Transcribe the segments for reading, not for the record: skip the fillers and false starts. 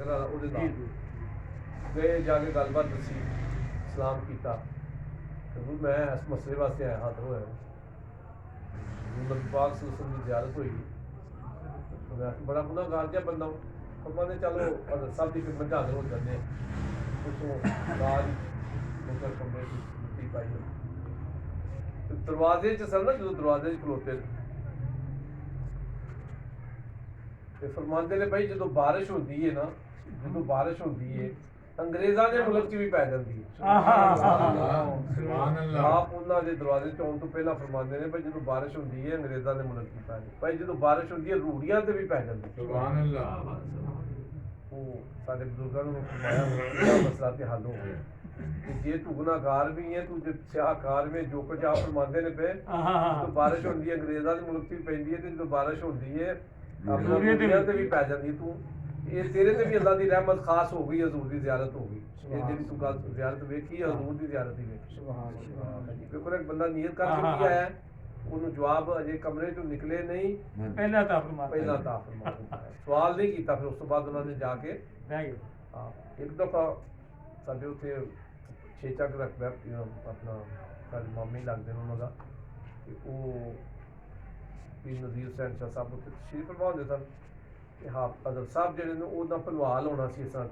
शक्कर वाला गए जाके गलबात दसी सलाम किया तो मैं इस मसले वास्ते आया हाजिर होया नबी पाक सल्लल्लाहु की ज़ियारत हुई तो मैं बड़ा गुनाहगार जिहा बंदा फरमा ने चलो हज़रत साहब की खिदमत हाजिर हो जाते उसको गाल मुकर कमरे की मिट्टी पाई तो दरवाजे च सन ना जो दरवाजे खलोते तो फरमाते ने भाई जो बारिश होती है ना जो बारिश होती है अंग्रेज़ों के मुल्क च भी पै जाती है आप उन्होंने दरवाजे च आने तो पहला फरमाते ने भाई जो बारिश होती है अंग्रेज़ों के मुल्क च पै जाती भाई जो बारिश होती है रूड़ियां से भी पै जाती वो सारे बुजुर्गों ने फरमाया मसला तो हल हो गया कि जे तू गुनाहगार भी है तू जो स्याहकार में जो कुछ आप फरमाते ने पे तो बारिश होती है अंग्रेज़ों के मुल्क च भी पैंदी है तो जो बारिश होती है अपना रूड़ियां से भी पै जाती तू ये तेरे ते भी अल्लाह दी रहमत खास हो गई हजूर दी ज़ियारत हो गई ये जेडी तू गल ज़ियारत वेखी हजूर दी ज़ियारत ही वेखी सुभान अल्लाह बिल्कुल एक बंदा नीयत करके भी आया ਉਹਨੂੰ ਜਵਾਬ ਅਜੇ ਕਮਰੇ ਚੋਂ ਨਿਕਲੇ ਨਹੀਂ ਪਹਿਲਾਂ ਤਾਂ ਫਰਮਾਇਆ ਸਵਾਲ ਨਹੀਂ ਕੀਤਾ ਫਿਰ ਉਸ ਤੋਂ ਬਾਅਦ ਉਹਨਾਂ ਨੇ ਜਾ ਕੇ ਬਹਿ ਗਏ ਹਾਂ ਇੱਕ ਦਫਾ ਸਾਡੇ ਉੱਥੇ ਛੇਚਾ ਕੁ ਰੱਖਦਾ ਆਪਣਾ ਸਾਡੇ ਮਾਮੀ ਲੱਗਦੇ ਨੇ ਉਹਨਾਂ ਦਾ ਤੇ ਉਹ ਪੀਰ ਨਜ਼ੀਰ ਹੁਸੈਨ ਸ਼ਾਹ ਸਾਹਿਬ ਉੱਥੇ ਤਸ਼ਰੀਫ ਫਰਮਾਉਂਦੇ ਸਨ ਕਿ ਹਾਂ ਅਜ਼ਰ ਸਾਹਿਬ ਜਿਹੜੇ ਨੇ ਉਹਦਾ ਭਲਵਾਲ ਹੋਣਾ ਸੀ ਅਸਾਂ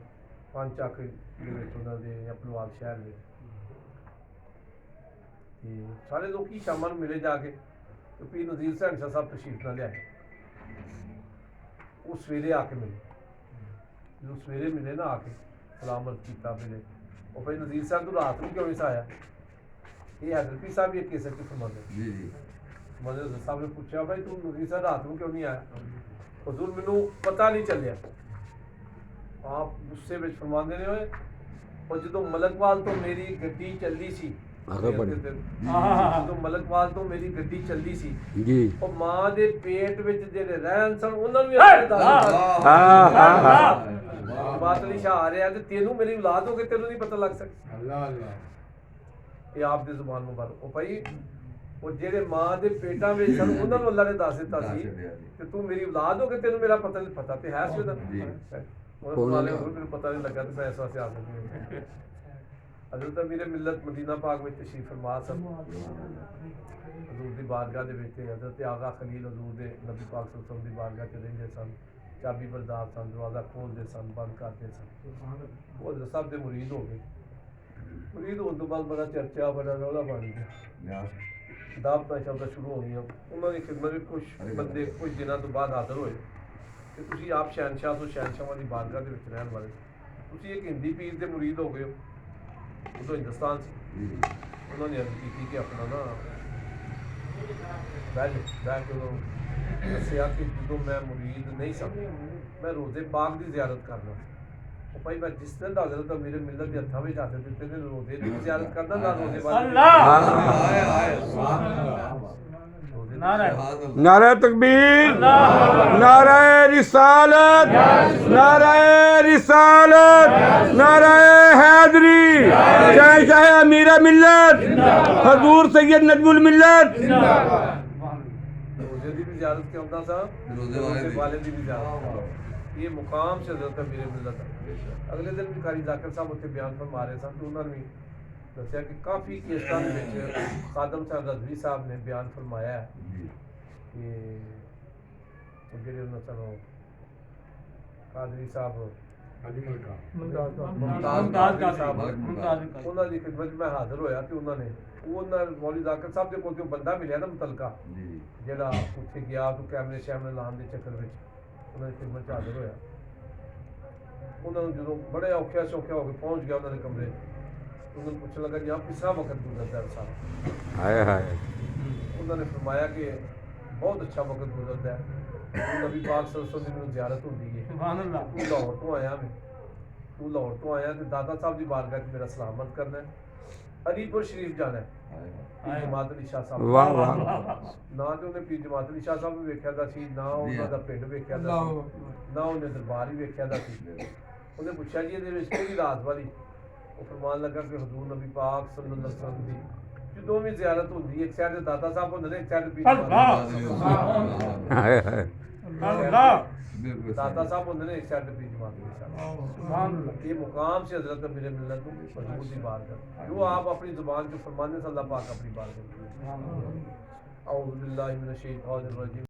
ਪੰਜ ਚੱਕ ਦੇ ਵਿੱਚ ਉਹਨਾਂ ਦੇ ਜਾਂ ਭਲਵਾਲ ਸ਼ਹਿਰ ਵਿੱਚ ਤੇ ਸਾਰੇ ਲੋਕੀ ਸ਼ਾਮਾਂ ਨੂੰ ਮਿਲੇ ਜਾ ਕੇ ਤੇ ਪੀਰ ਨਜ਼ੀਰ ਹੁਸੈਨ ਸ਼ਾਹ ਸਾਹਿਬ ਤਸ਼ਰੀਫ ਨਾਲ ਲਿਆਏ ਉਹ ਸਵੇਰੇ ਆ ਕੇ ਮਿਲੇ ਜਦੋਂ ਸਵੇਰੇ ਮਿਲੇ ਨਾ ਆ ਕੇ ਸਲਾਮਤ ਕੀਤਾ ਮਿਲੇ ਉਹ ਭਾਈ ਨਜ਼ੀਰ ਸਾਹਿਬ ਤੋਂ ਰਾਤ ਨੂੰ ਕਿਉਂ ਨਹੀਂ ਆਇਆ ਇਹ ਹਜ਼ਰਤ ਸਾਹਿਬ ਇਹ ਕੇਸਰ ਚ ਫਰਮਾਉਂਦੇ ਜੀ ਜੀ ਮਦਰ ਸਾਹਿਬ ਨੇ ਪੁੱਛਿਆ ਭਾਈ ਤੂੰ ਨਜ਼ੀਰ ਸਾਹਿਬ ਰਾਤ ਨੂੰ ਕਿਉਂ ਨਹੀਂ ਆਇਆ ਹਜ਼ੂਰ ਮੈਨੂੰ ਪਤਾ ਨਹੀਂ ਚੱਲਿਆ ਆਪ ਗੁੱਸੇ ਵਿੱਚ ਫਰਮਾਉਂਦੇ ਨੇ ਹੋਏ ਉਹ ਜਦੋਂ ਮਲਕਵਾਲ ਤੋਂ ਮੇਰੀ ਗੱਡੀ ਚੱਲੀ ਸੀ ਜਦੋਂ ਮਲਕਵਾਲ ਤੋਂ ਮੇਰੀ ਗੱਡੀ ਚੱਲਦੀ ਸੀ ਜੀ ਉਹ ਮਾਂ ਦੇ ਪੇਟ ਵਿੱਚ ਜਿਹੜੇ ਰਹਿਣ ਸਨ ਉਹਨਾਂ ਨੂੰ ਬਾਤ ਨਹੀਂ ਸ਼ਾ ਆ ਰਿਹਾ ਤੇ ਤੈਨੂੰ ਮੇਰੀ ਔਲਾਦ ਹੋ ਕੇ ਤੈਨੂੰ ਨਹੀਂ ਪਤਾ ਲੱਗ ਸਕਦਾ ਅੱਲਾਹ ਅੱਲਾਹ ਇਹ ਆਪ ਦੀ ਜ਼ੁਬਾਨ ਮੁਬਾਰਕ ਉਹ ਭਾਈ ਉਹ ਜਿਹੜੇ ਮਾਂ ਦੇ ਪੇਟਾਂ ਵਿੱਚ ਸਨ ਉਹਨਾਂ ਨੂੰ ਅੱਲਾਹ ਨੇ ਦੱਸ ਦਿੱਤਾ ਸੀ ਕਿ ਤੂੰ ਮੇਰੀ ਔਲਾਦ ਹੋ ਕੇ ਤੈਨੂੰ ਮੇਰਾ ਪਤਾ ਨਹੀਂ ਪਤਾ ਤੇ ਹੈ ਸੀ ਉਹਦਾ ਮੈਨੂੰ ਪਤਾ ਨਹੀਂ ਲੱਗਾ ਤੇ ਮੈਂ ਇਸ ਵਾਸਤੇ ਆ ਸਕਦੀ हज़रत अमीर मिल्लत मदीना पाक में तशरीफ फरमा सन हजूर की बारगाह के हज़रत आगा खलील हजूर के नबी पाक सल्लल्लाहु अलैहि वसल्लम की बारगाह च रहिंदे सन चाबी बरदार सन दरवाज़ा खोलते सन बंद करते सन वो हज़रत साहब के मुरीद हो गए मुरीद होने तो बाद बड़ा चर्चा बड़ा रौला बन गया दावतां शब्द शुरू हो गई उन्होंने खिदमत में कुछ बंदे कुछ दिनों तो बाद हाजिर होए कि तुसीं आप शहनशाह तो शहनशाहां की बारगाह के रहने वाले तुसीं एक हिंदी पीर के मुरीद हो गए उदो हिंदुस्तान से उन्होंने अर्ज की कि अपना ना बह के दसिया कि जो मैं मुरीद नहीं सा मैं रोज़े पाक की ज़ियारत करना वो भाई मैं जिस दिन हज़रत मेरे मिलत के हत्थों में हाथ दिते ने रोज़े की ज़ियारत करना ना रोज़े नारे तकबीर नारे रिसालत नारे रिसालत नारे हैदरी शहंशाह अमीर मिल्लत हजूर सैयद नजमुल मिल्लत रोज़े की भी ज़ियारत के होता सा रोज़े वाले की भी ज़ियारत ये मुकाम से हज़रत अमीर मिल्लत अगले दिन भी कारी जाकिर साहब उत्थे बयान फरमा रहे सन तो उन्होंने भी दसिया कि काफ़ी केसां खादम साहब रज़वी साहब ने बयान फरमाया है कि ਜਿਹੜੇ ਚਲੋ ਕਾਦਰੀ ਸਾਹਿਬ ਉਹਨਾਂ ਦੀ ਖਿਦਮਤ ਮੈਂ ਹਾਜ਼ਰ ਹੋਇਆ ਤੇ ਉਹਨਾਂ ਨੇ ਉਹਨਾਂ ਮੌਲਵੀ ਜ਼ਾਕਿਰ ਸਾਹਿਬ ਦੇ ਕੋਲ ਤੇ ਬੰਦਾ ਮਿਲਿਆ ਨਾ ਮੁਤਲਕਾ ਜਿਹੜਾ ਉੱਥੇ ਗਿਆ ਤੂੰ ਕੈਮਰੇ ਸ਼ੈਮਰੇ ਲਾਉਣ ਦੇ ਚੱਕਰ ਵਿੱਚ ਉਹਨਾਂ ਦੀ ਖਿਦਮਤ 'ਚ ਹਾਜ਼ਰ ਹੋਇਆ ਉਹਨਾਂ ਨੂੰ ਜਦੋਂ ਬੜੇ ਔਖਿਆ ਸੌਖਿਆ ਹੋ ਕੇ ਪਹੁੰਚ ਗਿਆ ਉਹਨਾਂ ਦੇ ਕਮਰੇ उन्होंने पूछने लगा जी आप किस वक्त गुजरता है साहब हाय हाय उन्होंने फरमाया कि बहुत अच्छा वक्त गुजरता है नबी पाक सल्लल्लाहु अलैहि वसल्लम ज़ियारत होती है सुभान अल्लाह तू लाहौर तो आया मैं तू लाहौर तो आया तो दादा साहब की बारगाह मेरा सलामत करना है अलीपुर शरीफ जाना है पीर जमात अली शाह साहब वाह वाह ना तो उन्हें पीर जमात अली शाह साहब भी वेख्या दा सी ना उन्हां दा पिंड वेख्या दा सी ना उन्हें दरबार ही वेख्या दा सी उन्हें पूछा जी इहदे विच किहड़ी रात वाली फरमान लगा कि हजूर नबी पाक सल्लल्लाहु अलैहि वसल्लम दी जो भी ज़ियारत होती है एक साइड दादा साहब होंदे ने एक साइड पीर दाता साहब होंगे ने एक साइड पे जमात में इंशाअल्लाह ये मुकाम से हजरत मेरे मिलत को मजबूती बार कर जो आप अपनी जुबान के फरमाने से अल्लाह पाक अपनी बात करते हैं। औज़ु बिल्लाहि मिनश शैतानिर रजीम।